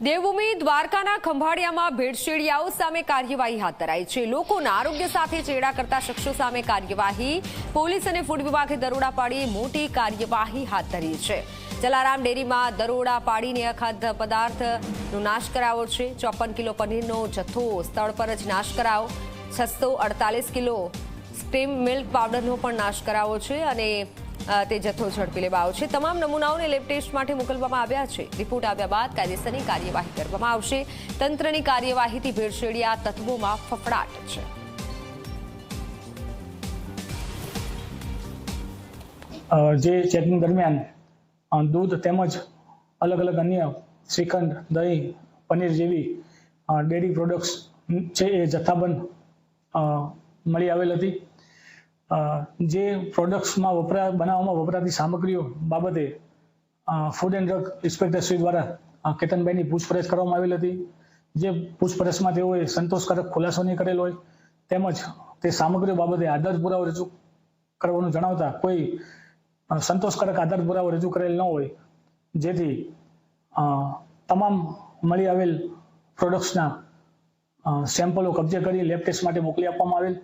દેવભૂમિ દ્વારકાના ખંભાળિયામાં ભેળસેળિયાઓ સામે કાર્યવાહી હાથ ધરાઈ છે। લોકોના આરોગ્ય સાથે ચેડા કરતા શખ્સો સામે કાર્યવાહી। પોલીસ અને ફૂડ વિભાગે દરોડા પાડી મોટી કાર્યવાહી હાથ ધરી છે। જલારામ ડેરીમાં દરોડા પાડીને અખાદ્ય પદાર્થનો નાશ કરાયો છે। 54 કિલો પનીરનો જથ્થો સ્થળ પર જ નાશ કરાયો। 648 કિલો સ્ટીમ મિલ્ક પાવડરનો પણ નાશ કરાયો છે અને તે જથ્થો ઝડપી લેવાયો છે। તમામ નમૂનાઓને લેબ ટેસ્ટ માટે મોકલવામાં આવ્યા છે। રિપોર્ટ આવ્યા બાદ કાયદેસરની કાર્યવાહી કરવામાં આવશે। તંત્રની કાર્યવાહીથી ભેળસેળિયા તત્વોમાં ફફડાટ છે। જે ચેકિંગ દરમિયાન દૂધ તેમજ અલગ અલગ અન્ય શ્રીખંડ, દહીં, પનીર જેવી ડેરી પ્રોડક્ટ્સ છે એ જથ્થાબંધ મળી આવેલ હતી। જે પ્રોડક્ટ્સમાં બનાવવામાં વપરાતી સામગ્રીઓ બાબતે ફૂડ એન્ડ ડ્રગ ઇન્સ્પેક્ટરશ્રી દ્વારા કેતનભાઈની પૂછપરછ કરવામાં આવેલ હતી। જે પૂછપરછમાં તેઓએ સંતોષકારક ખુલાસો નહીં કરેલ હોય તેમજ તે સામગ્રીઓ બાબતે આધાર પુરાવો રજૂ કરવાનું જણાવતા કોઈ સંતોષકારક આધાર પુરાવો રજૂ કરેલ ન હોય, જેથી તમામ મળી આવેલ પ્રોડક્ટ્સના સેમ્પલો કબજે કરી લેબ ટેસ્ટ માટે મોકલી આપવામાં આવેલ।